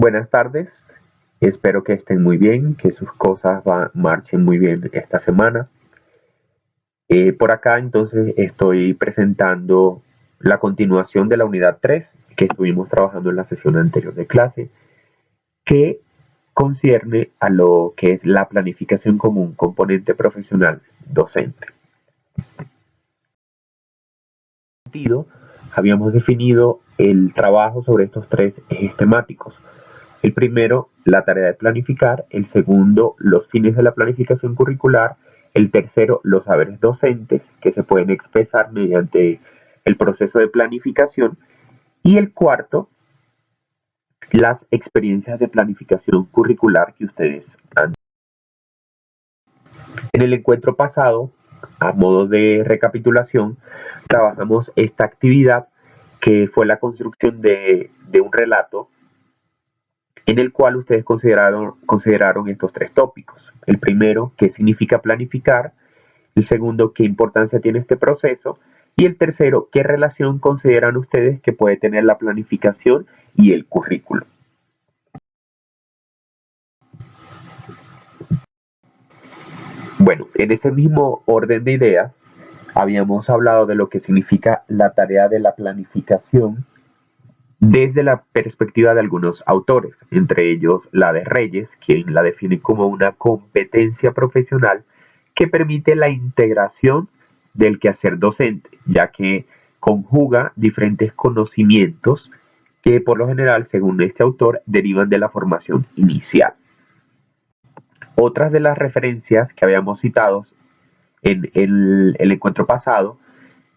Buenas tardes, espero que estén muy bien, que sus cosas marchen muy bien esta semana. Por acá entonces estoy presentando la continuación de la unidad 3 que estuvimos trabajando en la sesión anterior de clase, que concierne a lo que es la planificación como un componente profesional docente. Habíamos definido el trabajo sobre estos tres ejes temáticos. El primero, la tarea de planificar. El segundo, los fines de la planificación curricular. El tercero, los saberes docentes que se pueden expresar mediante el proceso de planificación. Y el cuarto, las experiencias de planificación curricular que ustedes han. En el encuentro pasado, a modo de recapitulación, trabajamos esta actividad que fue la construcción de un relato en el cual ustedes consideraron estos tres tópicos. El primero, qué significa planificar. El segundo, qué importancia tiene este proceso. Y el tercero, qué relación consideran ustedes que puede tener la planificación y el currículo. Bueno, en ese mismo orden de ideas, habíamos hablado de lo que significa la tarea de la planificación desde la perspectiva de algunos autores, entre ellos la de Reyes, quien la define como una competencia profesional que permite la integración del quehacer docente, ya que conjuga diferentes conocimientos que por lo general, según este autor, derivan de la formación inicial. Otras de las referencias que habíamos citado en el encuentro pasado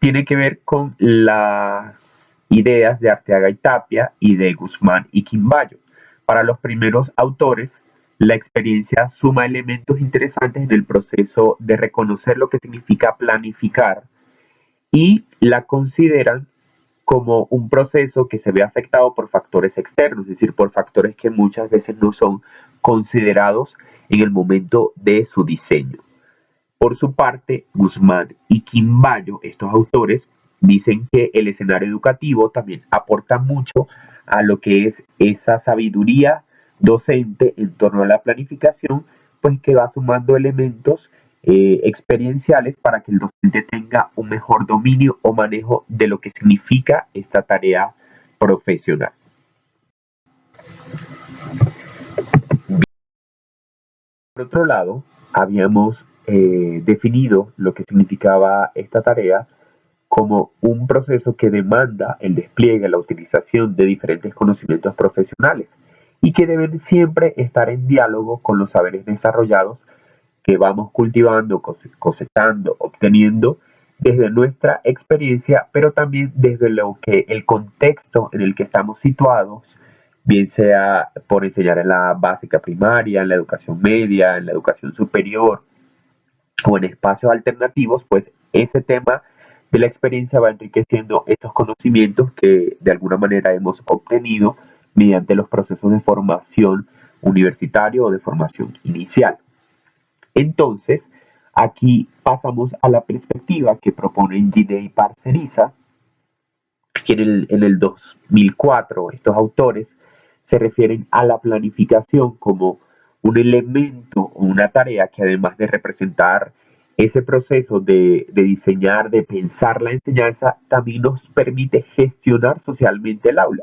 tienen que ver con las ideas de Arteaga y Tapia y de Guzmán y Quimbayo. Para los primeros autores, la experiencia suma elementos interesantes en el proceso de reconocer lo que significa planificar y la consideran como un proceso que se ve afectado por factores externos, es decir, por factores que muchas veces no son considerados en el momento de su diseño. Por su parte, Guzmán y Quimbayo, estos autores, dicen que el escenario educativo también aporta mucho a lo que es esa sabiduría docente en torno a la planificación, pues que va sumando elementos experienciales para que el docente tenga un mejor dominio o manejo de lo que significa esta tarea profesional. Por otro lado, habíamos definido lo que significaba esta tarea como un proceso que demanda el despliegue, la utilización de diferentes conocimientos profesionales y que deben siempre estar en diálogo con los saberes desarrollados que vamos cultivando, cosechando, obteniendo desde nuestra experiencia, pero también desde lo que el contexto en el que estamos situados, bien sea por enseñar en la básica primaria, en la educación media, en la educación superior o en espacios alternativos, pues ese tema de la experiencia va enriqueciendo estos conocimientos que de alguna manera hemos obtenido mediante los procesos de formación universitario o de formación inicial. Entonces, aquí pasamos a la perspectiva que proponen Gide y Parceriza, que en el 2004 estos autores se refieren a la planificación como un elemento o una tarea que además de representar ese proceso de diseñar, de pensar la enseñanza, también nos permite gestionar socialmente el aula.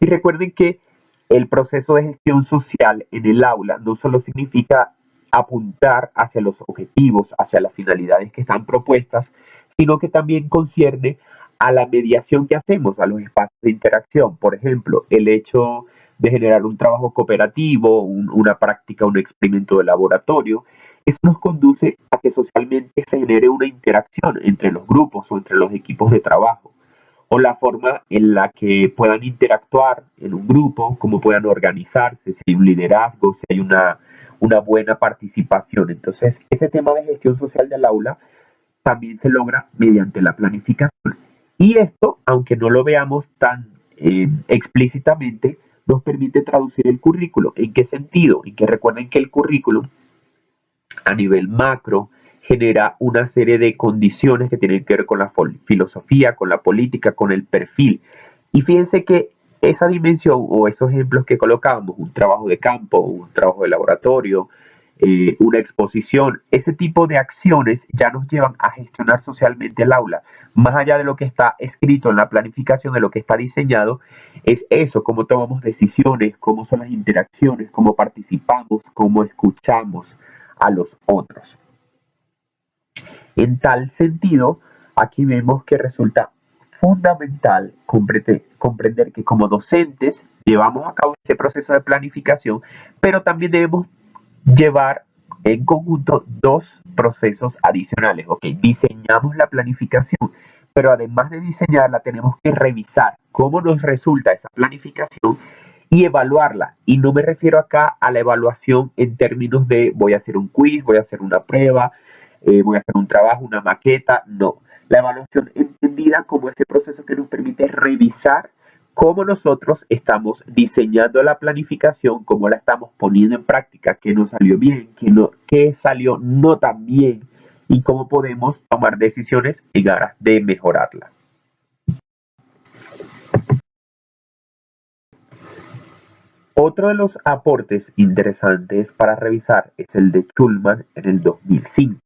Y recuerden que el proceso de gestión social en el aula no solo significa apuntar hacia los objetivos, hacia las finalidades que están propuestas, sino que también concierne a la mediación que hacemos, a los espacios de interacción. Por ejemplo, el hecho de generar un trabajo cooperativo, una práctica, un experimento de laboratorio, eso nos conduce a que socialmente se genere una interacción entre los grupos o entre los equipos de trabajo, o la forma en la que puedan interactuar en un grupo, cómo puedan organizarse, si hay un liderazgo, si hay una buena participación. Entonces, ese tema de gestión social del aula también se logra mediante la planificación. Y esto, aunque no lo veamos tan explícitamente, nos permite traducir el currículo. ¿En qué sentido? En que recuerden que el currículum a nivel macro genera una serie de condiciones que tienen que ver con la filosofía, con la política, con el perfil. Y fíjense que esa dimensión o esos ejemplos que colocábamos, un trabajo de campo, un trabajo de laboratorio, una exposición, ese tipo de acciones ya nos llevan a gestionar socialmente el aula. Más allá de lo que está escrito en la planificación, de lo que está diseñado, es eso, cómo tomamos decisiones, cómo son las interacciones, cómo participamos, cómo escuchamos a los otros. En tal sentido, aquí vemos que resulta fundamental comprender que como docentes llevamos a cabo ese proceso de planificación, pero también debemos llevar en conjunto dos procesos adicionales. Ok, diseñamos la planificación, pero además de diseñarla tenemos que revisar cómo nos resulta esa planificación y evaluarla. Y no me refiero acá a la evaluación en términos de voy a hacer un quiz, voy a hacer una prueba, voy a hacer un trabajo, una maqueta. No, la evaluación entendida como ese proceso que nos permite revisar cómo nosotros estamos diseñando la planificación, cómo la estamos poniendo en práctica, qué nos salió bien, qué salió no tan bien y cómo podemos tomar decisiones en aras de mejorarla. Otro de los aportes interesantes para revisar es el de Schulman en el 2005.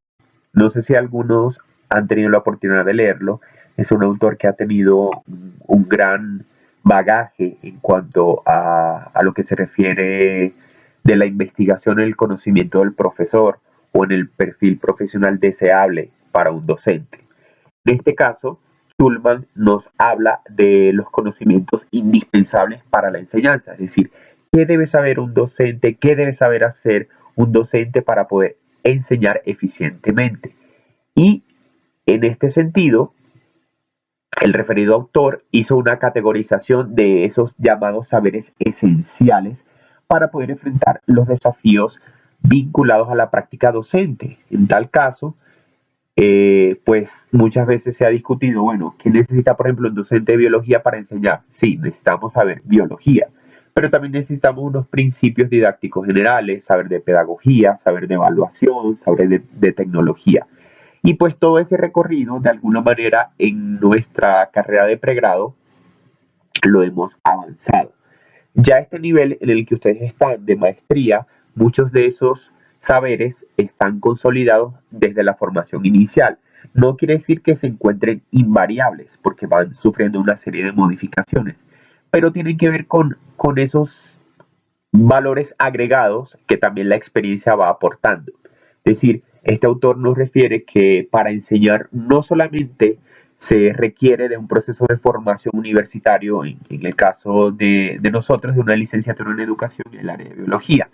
No sé si algunos han tenido la oportunidad de leerlo. Es un autor que ha tenido un gran bagaje en cuanto a lo que se refiere de la investigación en el conocimiento del profesor o en el perfil profesional deseable para un docente. En este caso, Schulman nos habla de los conocimientos indispensables para la enseñanza, es decir, qué debe saber un docente, qué debe saber hacer un docente para poder enseñar eficientemente. Y en este sentido, el referido autor hizo una categorización de esos llamados saberes esenciales para poder enfrentar los desafíos vinculados a la práctica docente. En tal caso, pues muchas veces se ha discutido, bueno, ¿qué necesita, por ejemplo, un docente de biología para enseñar? Sí, necesitamos saber biología, pero también necesitamos unos principios didácticos generales, saber de pedagogía, saber de evaluación, saber de tecnología. Y pues todo ese recorrido, de alguna manera, en nuestra carrera de pregrado, lo hemos avanzado. Ya a este nivel en el que ustedes están de maestría, muchos de esos saberes están consolidados desde la formación inicial. No quiere decir que se encuentren invariables, porque van sufriendo una serie de modificaciones, pero tienen que ver con esos valores agregados que también la experiencia va aportando. Es decir, este autor nos refiere que para enseñar no solamente se requiere de un proceso de formación universitario, en el caso de nosotros, de una licenciatura en educación en el área de biología,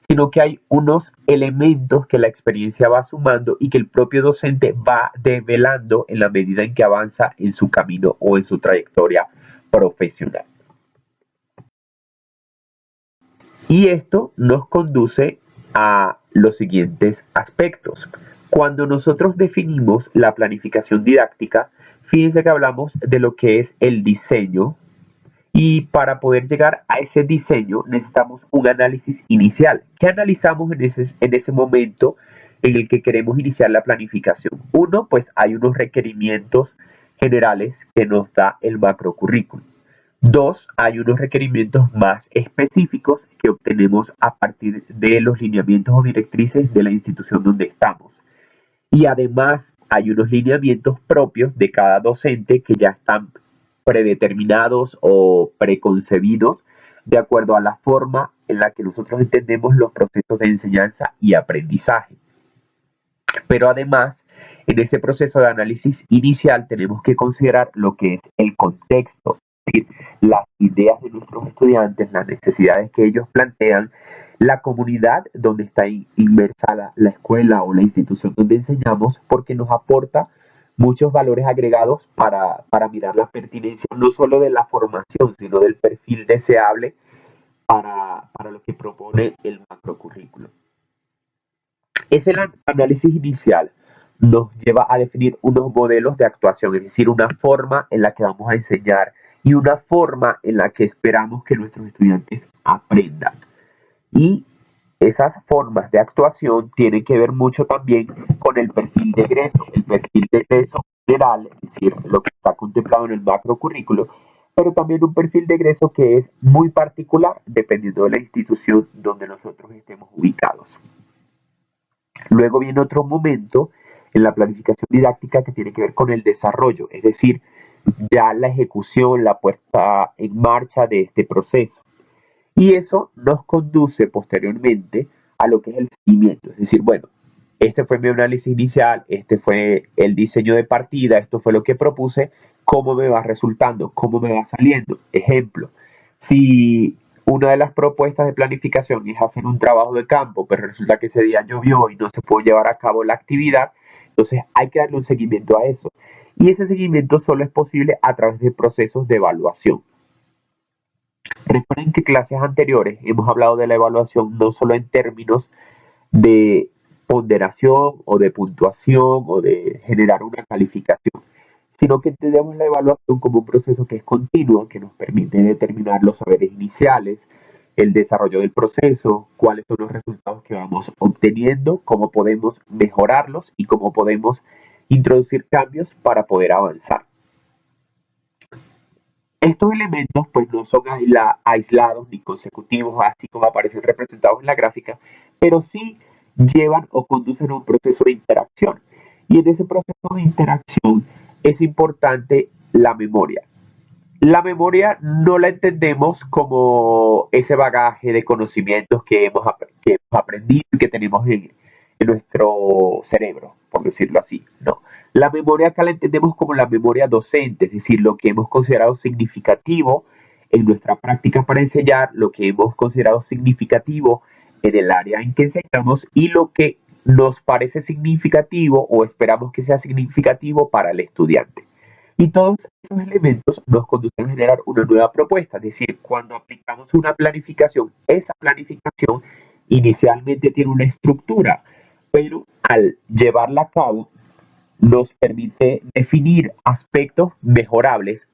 sino que hay unos elementos que la experiencia va sumando y que el propio docente va develando en la medida en que avanza en su camino o en su trayectoria profesional. Y esto nos conduce a los siguientes aspectos. Cuando nosotros definimos la planificación didáctica, fíjense que hablamos de lo que es el diseño y para poder llegar a ese diseño necesitamos un análisis inicial. ¿Qué analizamos en ese momento en el que queremos iniciar la planificación? Uno, pues hay unos requerimientos generales que nos da el macrocurrículo. Dos, hay unos requerimientos más específicos que obtenemos a partir de los lineamientos o directrices de la institución donde estamos. Y además hay unos lineamientos propios de cada docente que ya están predeterminados o preconcebidos de acuerdo a la forma en la que nosotros entendemos los procesos de enseñanza y aprendizaje. Pero además, en ese proceso de análisis inicial tenemos que considerar lo que es el contexto, es decir, las ideas de nuestros estudiantes, las necesidades que ellos plantean, la comunidad donde está inmersa la escuela o la institución donde enseñamos, porque nos aporta muchos valores agregados para mirar la pertinencia no solo de la formación, sino del perfil deseable para lo que propone el macrocurrículo. Ese análisis inicial nos lleva a definir unos modelos de actuación, es decir, una forma en la que vamos a enseñar y una forma en la que esperamos que nuestros estudiantes aprendan. Y esas formas de actuación tienen que ver mucho también con el perfil de egreso. El perfil de egreso general, es decir, lo que está contemplado en el macrocurrículo, pero también un perfil de egreso que es muy particular dependiendo de la institución donde nosotros estemos ubicados. Luego viene otro momento en la planificación didáctica que tiene que ver con el desarrollo, es decir, ya la ejecución, la puesta en marcha de este proceso. Y eso nos conduce posteriormente a lo que es el seguimiento. Es decir, bueno, este fue mi análisis inicial, este fue el diseño de partida, esto fue lo que propuse, cómo me va resultando, cómo me va saliendo. Ejemplo, si una de las propuestas de planificación es hacer un trabajo de campo, pero resulta que ese día llovió y no se pudo llevar a cabo la actividad, entonces hay que darle un seguimiento a eso. Y ese seguimiento solo es posible a través de procesos de evaluación. Recuerden que en clases anteriores hemos hablado de la evaluación no solo en términos de ponderación o de puntuación o de generar una calificación, sino que entendemos la evaluación como un proceso que es continuo, que nos permite determinar los saberes iniciales, el desarrollo del proceso, cuáles son los resultados que vamos obteniendo, cómo podemos mejorarlos y cómo podemos introducir cambios para poder avanzar. Estos elementos pues no son aislados ni consecutivos, así como aparecen representados en la gráfica, pero sí llevan o conducen a un proceso de interacción. Y en ese proceso de interacción es importante la memoria. La memoria no la entendemos como ese bagaje de conocimientos que hemos aprendido y que tenemos en nuestro cerebro, por decirlo así. No. La memoria acá la entendemos como la memoria docente, es decir, lo que hemos considerado significativo en nuestra práctica para enseñar, lo que hemos considerado significativo en el área en que enseñamos y lo que nos parece significativo o esperamos que sea significativo para el estudiante. Y todos esos elementos nos conducen a generar una nueva propuesta, es decir, cuando aplicamos una planificación, esa planificación inicialmente tiene una estructura, pero al llevarla a cabo nos permite definir aspectos mejorables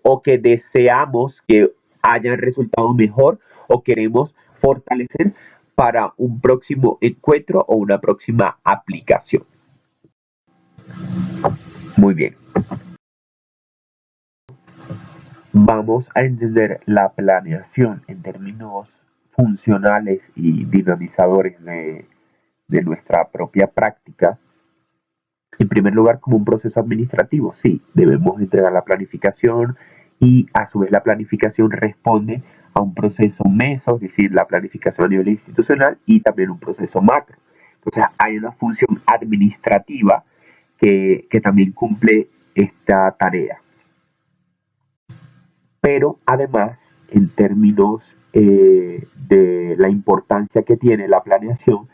o que deseamos que hayan resultado mejor o queremos fortalecer para un próximo encuentro o una próxima aplicación. Muy bien. Vamos a entender la planeación en términos funcionales y dinamizadores de nuestra propia práctica. En primer lugar, como un proceso administrativo, sí, debemos entregar la planificación y a su vez la planificación responde a un proceso meso, es decir, la planificación a nivel institucional y también un proceso macro. Entonces hay una función administrativa que también cumple esta tarea. Pero además, en términos de la importancia que tiene la planeación,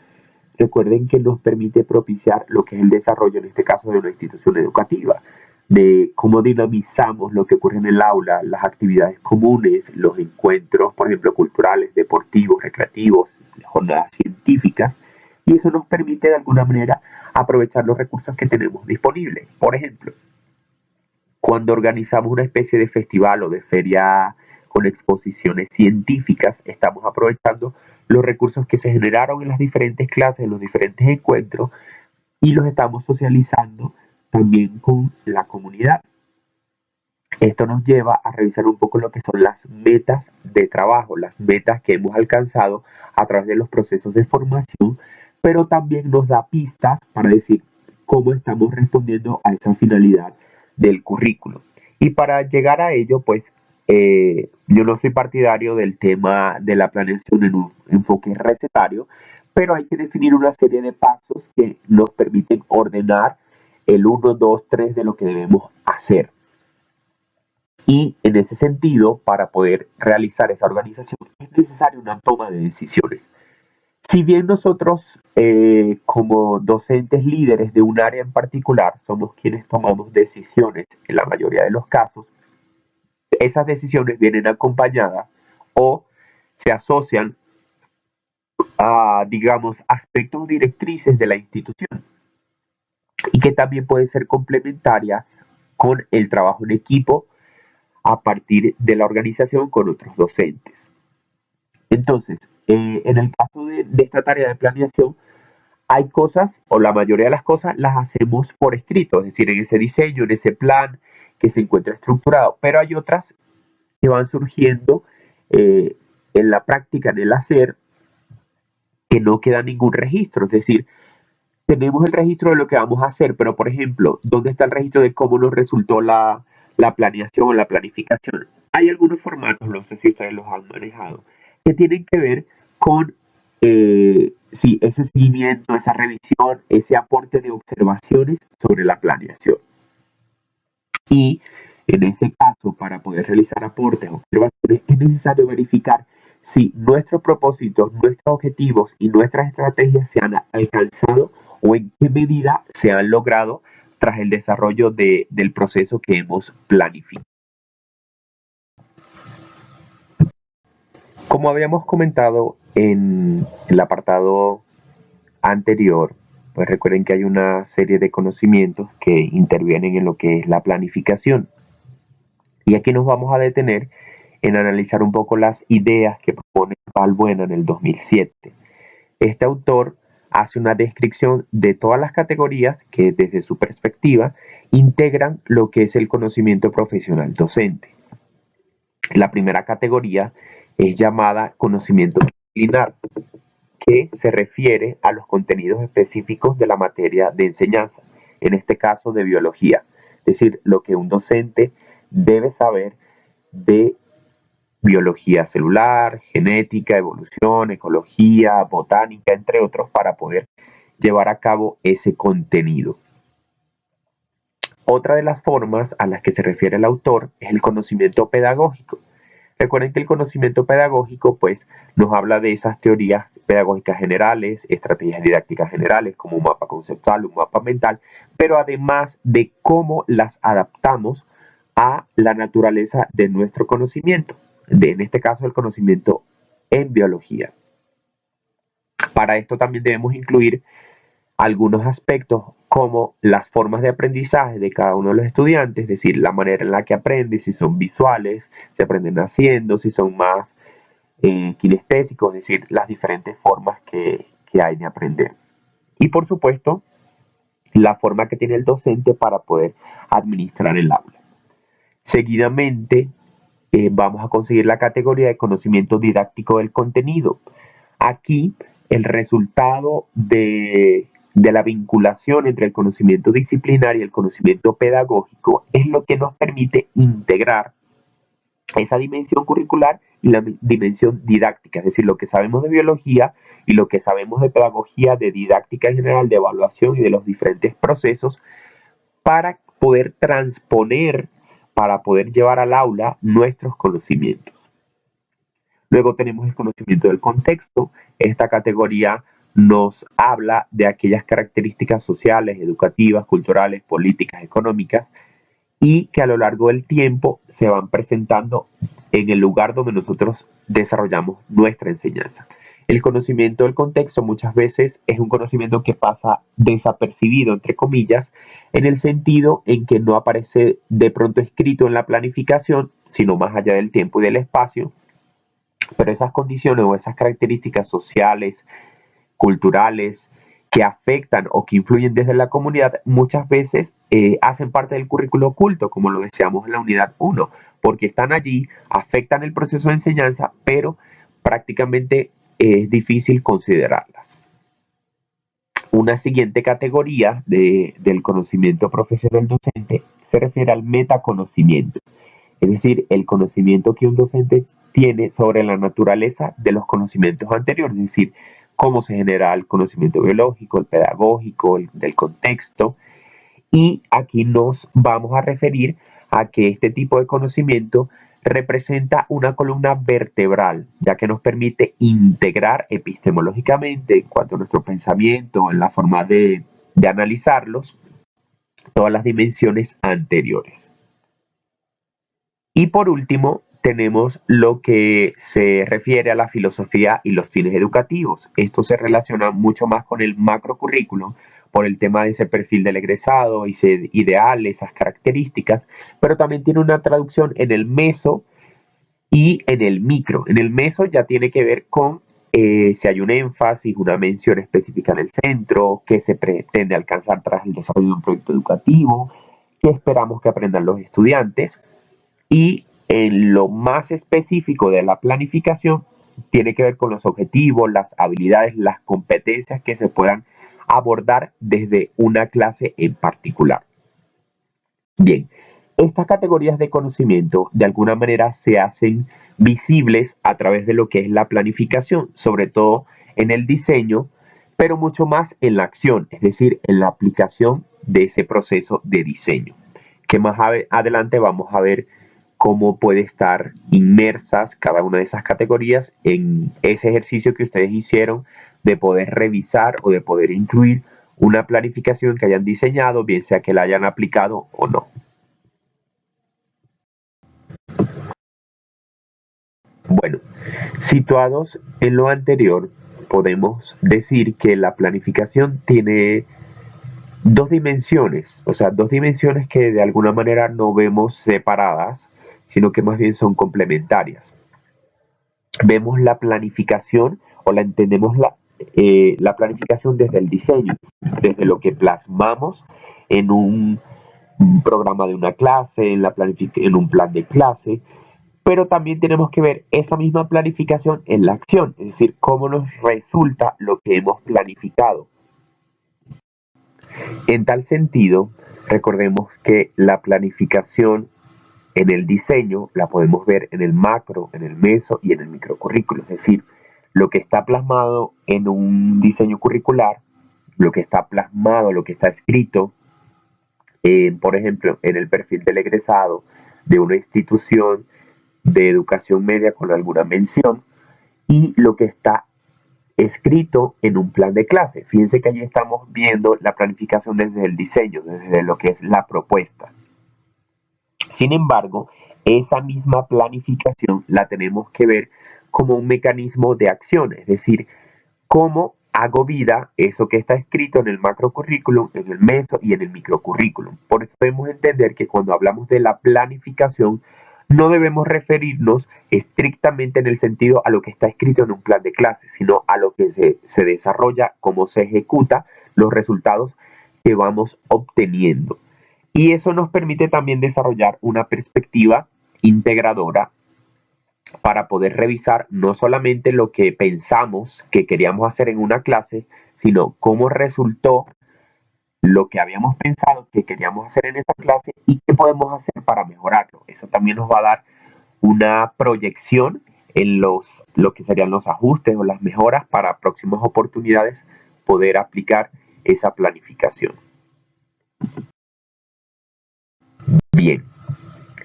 recuerden que nos permite propiciar lo que es el desarrollo, en este caso, de una institución educativa, de cómo dinamizamos lo que ocurre en el aula, las actividades comunes, los encuentros, por ejemplo, culturales, deportivos, recreativos, jornadas científicas, y eso nos permite de alguna manera aprovechar los recursos que tenemos disponibles. Por ejemplo, cuando organizamos una especie de festival o de feria con exposiciones científicas, estamos aprovechando los recursos que se generaron en las diferentes clases, en los diferentes encuentros, y los estamos socializando también con la comunidad. Esto nos lleva a revisar un poco lo que son las metas de trabajo, las metas que hemos alcanzado a través de los procesos de formación, pero también nos da pistas para decir cómo estamos respondiendo a esa finalidad del currículo. Y para llegar a ello, pues yo no soy partidario del tema de la planeación en un enfoque recetario, pero hay que definir una serie de pasos que nos permiten ordenar el 1, 2, 3 de lo que debemos hacer. Y en ese sentido, para poder realizar esa organización, es necesaria una toma de decisiones. Si bien nosotros, como docentes líderes de un área en particular, somos quienes tomamos decisiones en la mayoría de los casos, esas decisiones vienen acompañadas o se asocian a, digamos, aspectos directrices de la institución y que también pueden ser complementarias con el trabajo en equipo a partir de la organización con otros docentes. Entonces, en el caso de esta tarea de planeación, hay cosas, o la mayoría de las cosas, las hacemos por escrito, es decir, en ese diseño, en ese plan que se encuentra estructurado, pero hay otras que van surgiendo en la práctica, en el hacer, que no queda ningún registro. Es decir, tenemos el registro de lo que vamos a hacer, pero por ejemplo, ¿dónde está el registro de cómo nos resultó la planeación o la planificación? Hay algunos formatos, no sé si ustedes los han manejado, que tienen que ver con sí, ese seguimiento, esa revisión, ese aporte de observaciones sobre la planeación. Y en ese caso, para poder realizar aportes o observaciones, es necesario verificar si nuestros propósitos, nuestros objetivos y nuestras estrategias se han alcanzado o en qué medida se han logrado tras el desarrollo del proceso que hemos planificado. Como habíamos comentado en el apartado anterior, pues recuerden que hay una serie de conocimientos que intervienen en lo que es la planificación. Y aquí nos vamos a detener en analizar un poco las ideas que propone Balbuena en el 2007. Este autor hace una descripción de todas las categorías que desde su perspectiva integran lo que es el conocimiento profesional docente. La primera categoría es llamada conocimiento disciplinar, que se refiere a los contenidos específicos de la materia de enseñanza, en este caso de biología, es decir, lo que un docente debe saber de biología celular, genética, evolución, ecología, botánica, entre otros, para poder llevar a cabo ese contenido. Otra de las formas a las que se refiere el autor es el conocimiento pedagógico. Recuerden que el conocimiento pedagógico pues nos habla de esas teorías pedagógicas generales, estrategias didácticas generales como un mapa conceptual, un mapa mental, pero además de cómo las adaptamos a la naturaleza de nuestro conocimiento, en este caso el conocimiento en biología. Para esto también debemos incluir algunos aspectos como las formas de aprendizaje de cada uno de los estudiantes, es decir, la manera en la que aprenden, si son visuales, si aprenden haciendo, si son más kinestésicos, es decir, las diferentes formas que hay de aprender. Y por supuesto, la forma que tiene el docente para poder administrar el aula. Seguidamente, vamos a conseguir la categoría de conocimiento didáctico del contenido. Aquí, el resultado de la vinculación entre el conocimiento disciplinar y el conocimiento pedagógico es lo que nos permite integrar esa dimensión curricular y la dimensión didáctica, es decir, lo que sabemos de biología y lo que sabemos de pedagogía, de didáctica en general, de evaluación y de los diferentes procesos para poder transponer, para poder llevar al aula nuestros conocimientos. Luego tenemos el conocimiento del contexto. Esta categoría nos habla de aquellas características sociales, educativas, culturales, políticas, económicas y que a lo largo del tiempo se van presentando en el lugar donde nosotros desarrollamos nuestra enseñanza. El conocimiento del contexto muchas veces es un conocimiento que pasa desapercibido, entre comillas, en el sentido en que no aparece de pronto escrito en la planificación, sino más allá del tiempo y del espacio, pero esas condiciones o esas características sociales, culturales, que afectan o que influyen desde la comunidad, muchas veces hacen parte del currículo oculto, como lo decíamos en la unidad 1, porque están allí, afectan el proceso de enseñanza, pero prácticamente es difícil considerarlas. Una siguiente categoría del conocimiento profesional docente se refiere al metaconocimiento, es decir, el conocimiento que un docente tiene sobre la naturaleza de los conocimientos anteriores, es decir, cómo se genera el conocimiento biológico, el pedagógico, del contexto. Y aquí nos vamos a referir a que este tipo de conocimiento representa una columna vertebral, ya que nos permite integrar epistemológicamente, en cuanto a nuestro pensamiento, en la forma de analizarlos, todas las dimensiones anteriores. Y por último, tenemos lo que se refiere a la filosofía y los fines educativos. Esto se relaciona mucho más con el macrocurrículo por el tema de ese perfil del egresado, ese ideal, esas características, pero también tiene una traducción en el meso y en el micro. En el meso ya tiene que ver con si hay un énfasis, una mención específica en el centro, qué se pretende alcanzar tras el desarrollo de un proyecto educativo, qué esperamos que aprendan los estudiantes. Y En lo más específico de la planificación, tiene que ver con los objetivos, las habilidades, las competencias que se puedan abordar desde una clase en particular. Bien, estas categorías de conocimiento de alguna manera se hacen visibles a través de lo que es la planificación, sobre todo en el diseño, pero mucho más en la acción, es decir, en la aplicación de ese proceso de diseño, que más adelante vamos a ver cómo puede estar inmersas cada una de esas categorías en ese ejercicio que ustedes hicieron de poder revisar o de poder incluir una planificación que hayan diseñado, bien sea que la hayan aplicado o no. Bueno, situados en lo anterior, podemos decir que la planificación tiene dos dimensiones, o sea, dos dimensiones que de alguna manera no vemos separadas, sino que más bien son complementarias. Vemos la planificación o la entendemos la planificación desde el diseño, desde lo que plasmamos en un programa de una clase, en un plan de clase, pero también tenemos que ver esa misma planificación en la acción, es decir, cómo nos resulta lo que hemos planificado. En tal sentido, recordemos que la planificación en el diseño la podemos ver en el macro, en el meso y en el microcurrículo, es decir, lo que está plasmado en un diseño curricular, lo que está plasmado, lo que está escrito, por ejemplo, en el perfil del egresado de una institución de educación media con alguna mención, y lo que está escrito en un plan de clase. Fíjense que allí estamos viendo la planificación desde el diseño, desde lo que es la propuesta. Sin embargo, esa misma planificación la tenemos que ver como un mecanismo de acción, es decir, cómo hago vida eso que está escrito en el macrocurrículum, en el meso y en el microcurrículum. Por eso debemos entender que cuando hablamos de la planificación, no debemos referirnos estrictamente en el sentido a lo que está escrito en un plan de clase, sino a lo que se desarrolla, cómo se ejecuta, los resultados que vamos obteniendo. Y eso nos permite también desarrollar una perspectiva integradora para poder revisar no solamente lo que pensamos que queríamos hacer en una clase, sino cómo resultó lo que habíamos pensado que queríamos hacer en esa clase y qué podemos hacer para mejorarlo. Eso también nos va a dar una proyección en lo que serían los ajustes o las mejoras para próximas oportunidades poder aplicar esa planificación. Bien,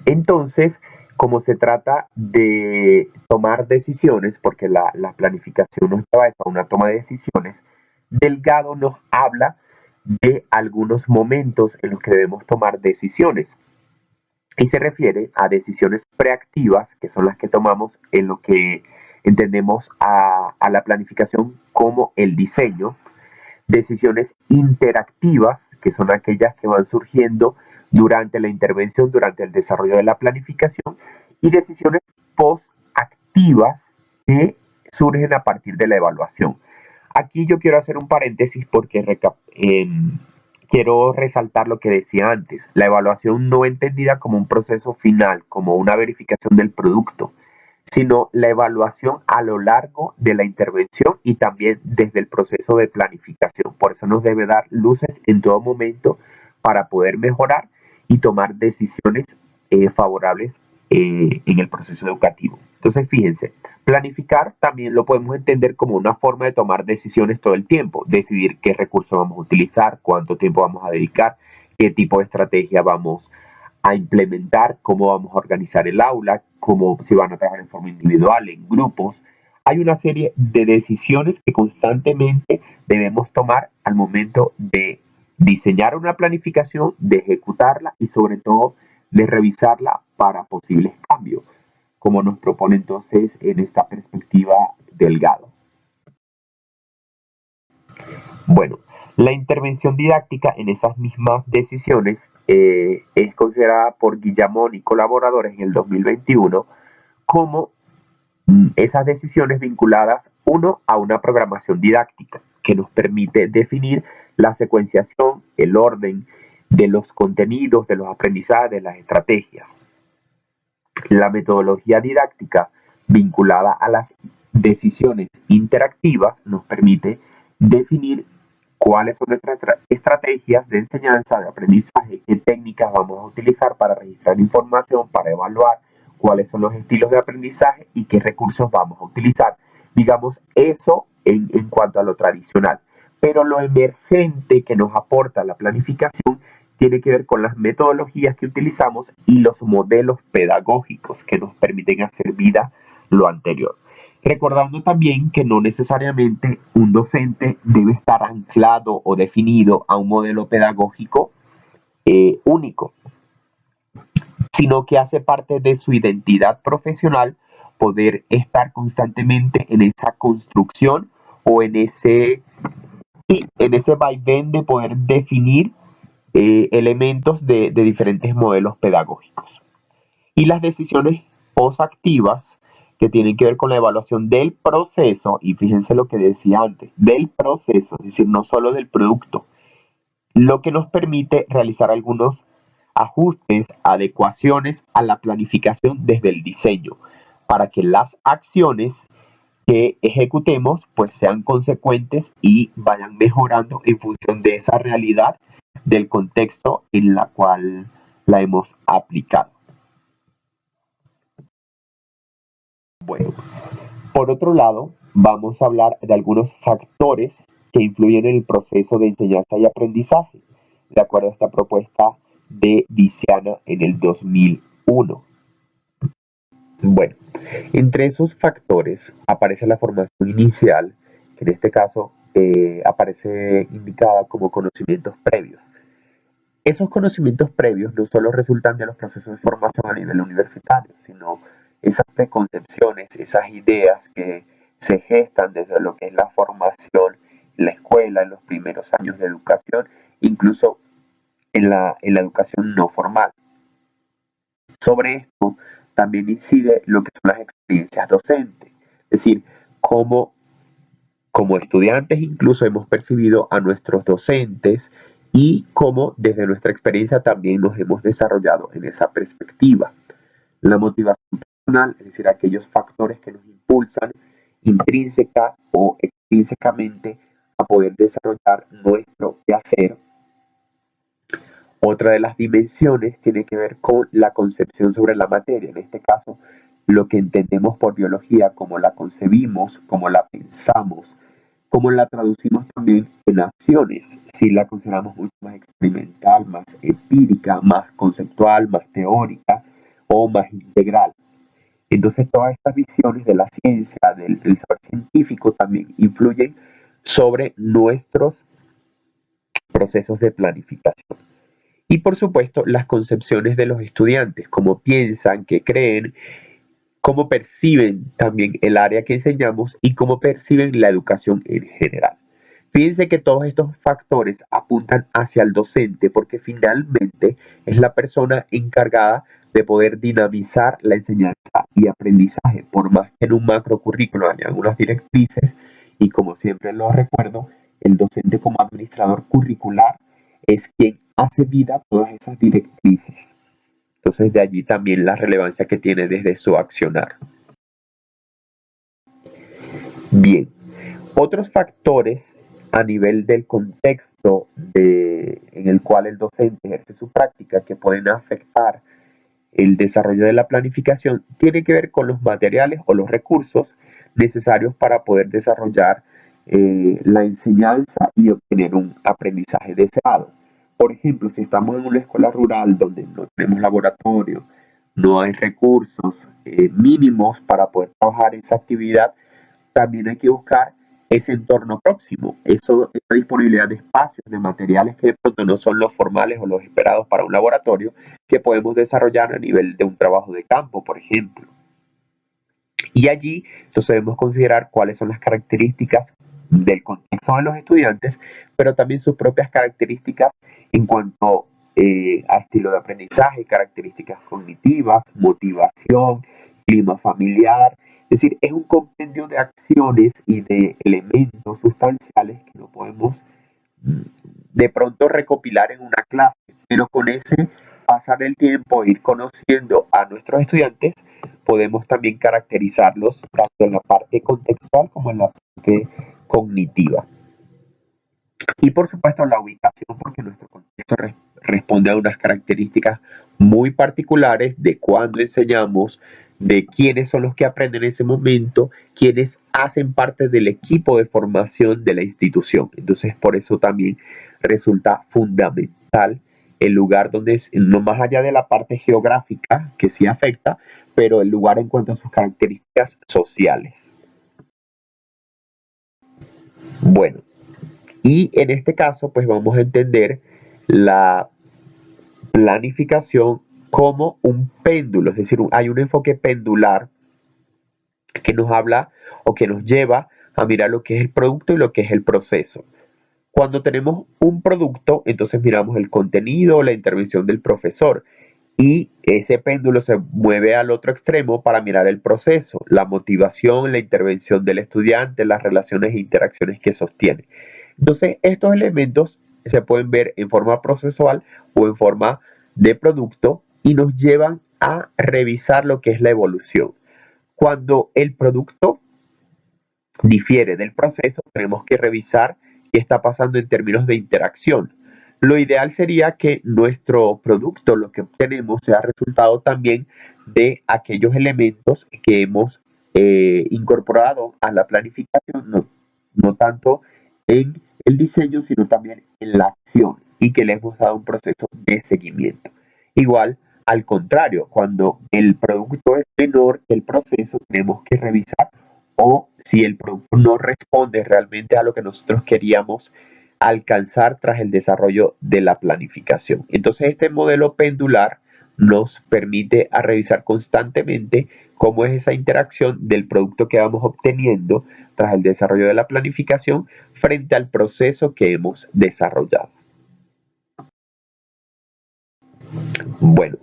entonces, como se trata de tomar decisiones, porque la planificación nos lleva a una toma de decisiones, Delgado nos habla de algunos momentos en los que debemos tomar decisiones. Y se refiere a decisiones preactivas, que son las que tomamos en lo que entendemos a la planificación como el diseño, decisiones interactivas, que son aquellas que van surgiendo durante la intervención, durante el desarrollo de la planificación, y decisiones post-activas que surgen a partir de la evaluación. Aquí yo quiero hacer un paréntesis porque quiero resaltar lo que decía antes. La evaluación no entendida como un proceso final, como una verificación del producto, sino la evaluación a lo largo de la intervención y también desde el proceso de planificación. Por eso nos debe dar luces en todo momento para poder mejorar y tomar decisiones favorables en el proceso educativo. Entonces, fíjense, planificar también lo podemos entender como una forma de tomar decisiones todo el tiempo, decidir qué recursos vamos a utilizar, cuánto tiempo vamos a dedicar, qué tipo de estrategia vamos a implementar, cómo vamos a organizar el aula, cómo si van a trabajar en forma individual, en grupos. Hay una serie de decisiones que constantemente debemos tomar al momento de diseñar una planificación, de ejecutarla y sobre todo de revisarla para posibles cambios, como nos propone entonces en esta perspectiva Delgado. Bueno, la intervención didáctica en esas mismas decisiones es considerada por Guillamón y colaboradores en el 2021 como esas decisiones vinculadas, uno, a una programación didáctica que nos permite definir la secuenciación, el orden de los contenidos, de los aprendizajes, de las estrategias. La metodología didáctica vinculada a las decisiones interactivas nos permite definir cuáles son nuestras estrategias de enseñanza, de aprendizaje, qué técnicas vamos a utilizar para registrar información, para evaluar cuáles son los estilos de aprendizaje y qué recursos vamos a utilizar. Digamos, eso en cuanto a lo tradicional. Pero lo emergente que nos aporta la planificación tiene que ver con las metodologías que utilizamos y los modelos pedagógicos que nos permiten hacer vida lo anterior. Recordando también que no necesariamente un docente debe estar anclado o definido a un modelo pedagógico único, sino que hace parte de su identidad profesional poder estar constantemente en esa construcción o en ese vaivén de poder definir elementos de diferentes modelos pedagógicos. Y las decisiones posactivas que tienen que ver con la evaluación del proceso, y fíjense lo que decía antes, del proceso, es decir, no solo del producto, lo que nos permite realizar algunos ajustes, adecuaciones a la planificación desde el diseño, para que las acciones que ejecutemos pues sean consecuentes y vayan mejorando en función de esa realidad del contexto en la cual la hemos aplicado. Bueno, por otro lado, vamos a hablar de algunos factores que influyen en el proceso de enseñanza y aprendizaje, de acuerdo a esta propuesta de Viciana en el 2001. Bueno, entre esos factores aparece la formación inicial, que en este caso aparece indicada como conocimientos previos. Esos conocimientos previos no solo resultan de los procesos de formación a nivel universitario, sino esas preconcepciones, esas ideas que se gestan desde lo que es la formación en la escuela, en los primeros años de educación, incluso en la educación no formal. Sobre esto también incide lo que son las experiencias docentes, es decir, cómo como estudiantes incluso hemos percibido a nuestros docentes y cómo desde nuestra experiencia también nos hemos desarrollado en esa perspectiva. La motivación personal, es decir, aquellos factores que nos impulsan intrínseca o extrínsecamente a poder desarrollar nuestro quehacer. Otra de las dimensiones tiene que ver con la concepción sobre la materia, en este caso, lo que entendemos por biología, cómo la concebimos, cómo la pensamos, cómo la traducimos también en acciones, si la consideramos mucho más experimental, más empírica, más conceptual, más teórica o más integral. Entonces todas estas visiones de la ciencia, del saber científico también influyen sobre nuestros procesos de planificación. Y por supuesto, las concepciones de los estudiantes, cómo piensan, qué creen, cómo perciben también el área que enseñamos y cómo perciben la educación en general. Fíjense que todos estos factores apuntan hacia el docente porque finalmente es la persona encargada de poder dinamizar la enseñanza y aprendizaje, por más que en un macro currículo haya algunas directrices y como siempre lo recuerdo, el docente como administrador curricular es quien hace vida todas esas directrices. Entonces de allí también la relevancia que tiene desde su accionar. Bien, otros factores a nivel del contexto en el cual el docente ejerce su práctica que pueden afectar el desarrollo de la planificación tiene que ver con los materiales o los recursos necesarios para poder desarrollar la enseñanza y obtener un aprendizaje deseado. Por ejemplo, si estamos en una escuela rural donde no tenemos laboratorio, no hay recursos mínimos para poder trabajar esa actividad, también hay que buscar ese entorno próximo, esa disponibilidad de espacios, de materiales que de pronto no son los formales o los esperados para un laboratorio, que podemos desarrollar a nivel de un trabajo de campo, por ejemplo. Y allí entonces debemos considerar cuáles son las características del contexto de los estudiantes, pero también sus propias características en cuanto a estilo de aprendizaje, características cognitivas, motivación, clima familiar. Es decir, es un compendio de acciones y de elementos sustanciales que no podemos de pronto recopilar en una clase, pero con ese pasar el tiempo, ir conociendo a nuestros estudiantes, podemos también caracterizarlos tanto en la parte contextual como en la parte cognitiva. Y por supuesto la ubicación, porque nuestro contexto responde a unas características muy particulares de cuándo enseñamos, de quiénes son los que aprenden en ese momento, quiénes hacen parte del equipo de formación de la institución. Entonces, por eso también resulta fundamental el lugar donde es, no más allá de la parte geográfica, que sí afecta, pero el lugar en cuanto a sus características sociales. Bueno, y en este caso, pues vamos a entender la planificación como un péndulo, es decir, hay un enfoque pendular que nos habla o que nos lleva a mirar lo que es el producto y lo que es el proceso. Cuando tenemos un producto, entonces miramos el contenido, la intervención del profesor y ese péndulo se mueve al otro extremo para mirar el proceso, la motivación, la intervención del estudiante, las relaciones e interacciones que sostiene. Entonces, estos elementos se pueden ver en forma procesual o en forma de producto y nos llevan a revisar lo que es la evolución. Cuando el producto difiere del proceso, tenemos que revisar qué está pasando en términos de interacción. Lo ideal sería que nuestro producto, lo que obtenemos, sea resultado también de aquellos elementos que hemos incorporado a la planificación, no tanto en el diseño, sino también en la acción y que le hemos dado un proceso de seguimiento. Igual, al contrario, cuando el producto es menor que el proceso, tenemos que revisar o si el producto no responde realmente a lo que nosotros queríamos alcanzar tras el desarrollo de la planificación. Entonces este modelo pendular nos permite a revisar constantemente cómo es esa interacción del producto que vamos obteniendo tras el desarrollo de la planificación frente al proceso que hemos desarrollado. Bueno,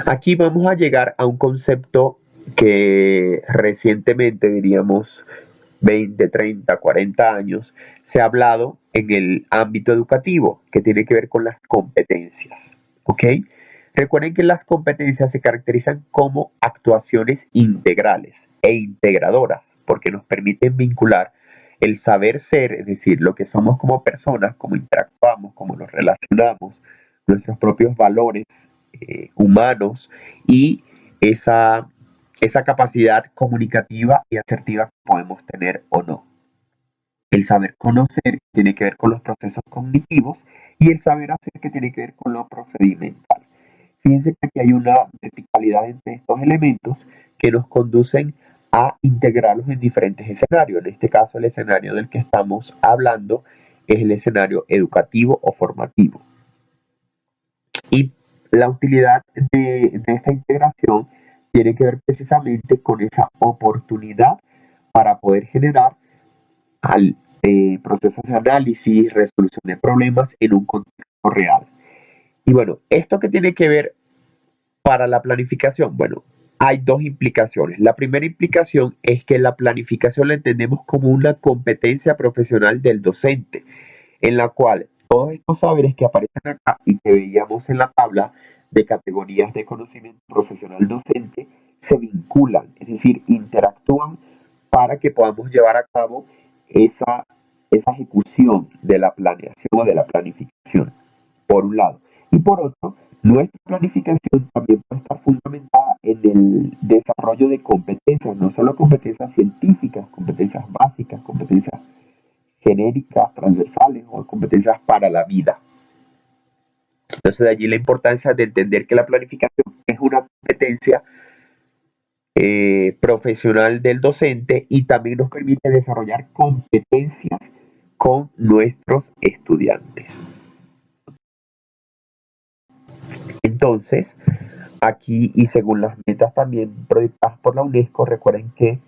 aquí vamos a llegar a un concepto que recientemente, diríamos, 20, 30, 40 años, se ha hablado en el ámbito educativo, que tiene que ver con las competencias. ¿Ok? Recuerden que las competencias se caracterizan como actuaciones integrales e integradoras, porque nos permiten vincular el saber ser, es decir, lo que somos como personas, cómo interactuamos, cómo nos relacionamos, nuestros propios valores humanos y esa capacidad comunicativa y asertiva que podemos tener o no. El saber conocer tiene que ver con los procesos cognitivos y el saber hacer que tiene que ver con lo procedimental. Fíjense que aquí hay una verticalidad entre estos elementos que nos conducen a integrarlos en diferentes escenarios. En este caso, el escenario del que estamos hablando es el escenario educativo o formativo. Y la utilidad de esta integración tiene que ver precisamente con esa oportunidad para poder generar procesos de análisis, resolución de problemas en un contexto real. Y bueno, ¿esto qué tiene que ver para la planificación? Bueno, hay dos implicaciones. La primera implicación es que la planificación la entendemos como una competencia profesional del docente, en la cual todos estos saberes que aparecen acá y que veíamos en la tabla de categorías de conocimiento profesional docente se vinculan, es decir, interactúan para que podamos llevar a cabo esa, esa ejecución de la planeación o de la planificación, por un lado. Y por otro, nuestra planificación también puede estar fundamentada en el desarrollo de competencias, no solo competencias científicas, competencias básicas, competencias genéricas, transversales o competencias para la vida. Entonces de allí la importancia de entender que la planificación es una competencia profesional del docente y también nos permite desarrollar competencias con nuestros estudiantes. Entonces, aquí y según las metas también proyectadas por la UNESCO, recuerden que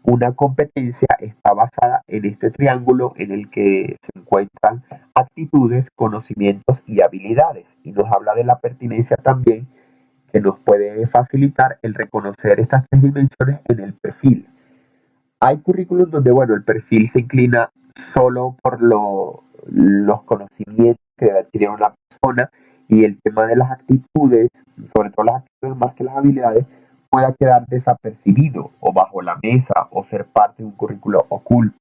una competencia está basada en este triángulo en el que se encuentran actitudes, conocimientos y habilidades. Y nos habla de la pertinencia también, que nos puede facilitar el reconocer estas tres dimensiones en el perfil. Hay currículos donde, bueno, el perfil se inclina solo por los conocimientos que debe adquirir una persona y el tema de las actitudes, sobre todo las actitudes más que las habilidades, pueda quedar desapercibido o bajo la mesa o ser parte de un currículo oculto.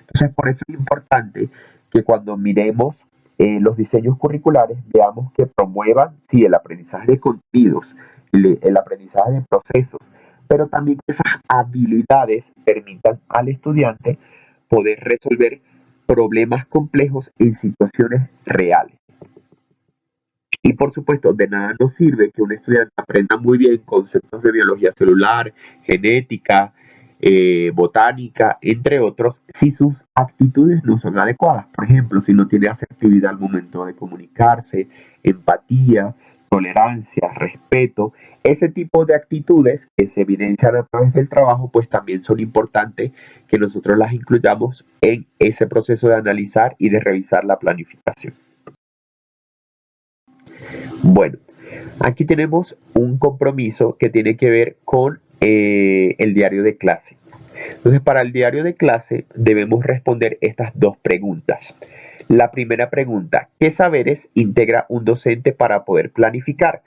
Entonces, por eso es importante que cuando miremos los diseños curriculares veamos que promuevan, sí, el aprendizaje de contenidos, el aprendizaje de procesos, pero también que esas habilidades permitan al estudiante poder resolver problemas complejos en situaciones reales. Y por supuesto, de nada nos sirve que un estudiante aprenda muy bien conceptos de biología celular, genética, botánica, entre otros, si sus actitudes no son adecuadas. Por ejemplo, si no tiene asertividad al momento de comunicarse, empatía, tolerancia, respeto, ese tipo de actitudes que se evidencian a través del trabajo, pues también son importantes que nosotros las incluyamos en ese proceso de analizar y de revisar la planificación. Bueno, aquí tenemos un compromiso que tiene que ver con el diario de clase. Entonces, para el diario de clase debemos responder estas dos preguntas. La primera pregunta, ¿qué saberes integra un docente para poder planificar?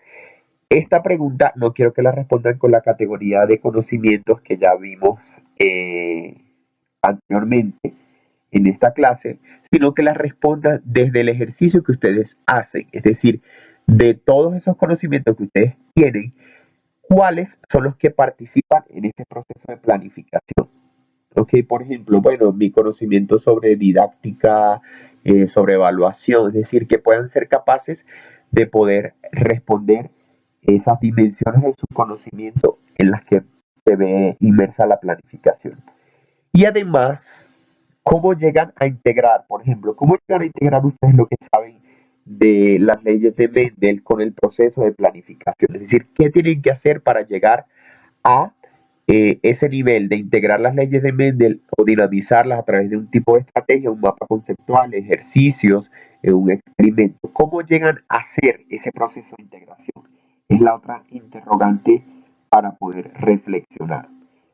Esta pregunta no quiero que la respondan con la categoría de conocimientos que ya vimos anteriormente en esta clase, sino que la respondan desde el ejercicio que ustedes hacen. Es decir, de todos esos conocimientos que ustedes tienen, ¿cuáles son los que participan en este proceso de planificación? Ok, por ejemplo, bueno, mi conocimiento sobre didáctica, sobre evaluación, es decir, que puedan ser capaces de poder responder esas dimensiones de su conocimiento en las que se ve inmersa la planificación. Y además, ¿cómo llegan a integrar, por ejemplo, cómo llegan a integrar ustedes lo que saben de las leyes de Mendel con el proceso de planificación? Es decir, ¿qué tienen que hacer para llegar a ese nivel de integrar las leyes de Mendel o dinamizarlas a través de un tipo de estrategia, un mapa conceptual, ejercicios, un experimento? ¿Cómo llegan a hacer ese proceso de integración? Es la otra interrogante para poder reflexionar.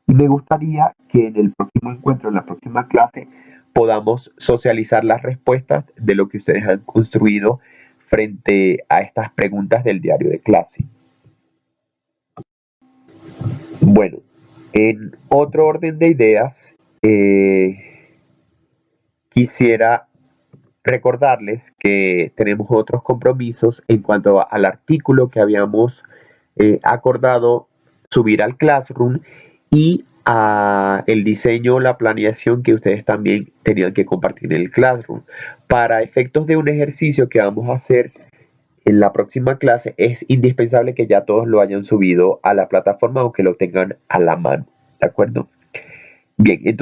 Y me gustaría que en el próximo encuentro, en la próxima clase, podamos socializar las respuestas de lo que ustedes han construido frente a estas preguntas del diario de clase. Bueno, en otro orden de ideas, quisiera recordarles que tenemos otros compromisos en cuanto al artículo que habíamos acordado subir al Classroom y a el diseño, la planeación que ustedes también tenían que compartir en el Classroom. Para efectos de un ejercicio que vamos a hacer en la próxima clase, es indispensable que ya todos lo hayan subido a la plataforma o que lo tengan a la mano, ¿de acuerdo? Bien, entonces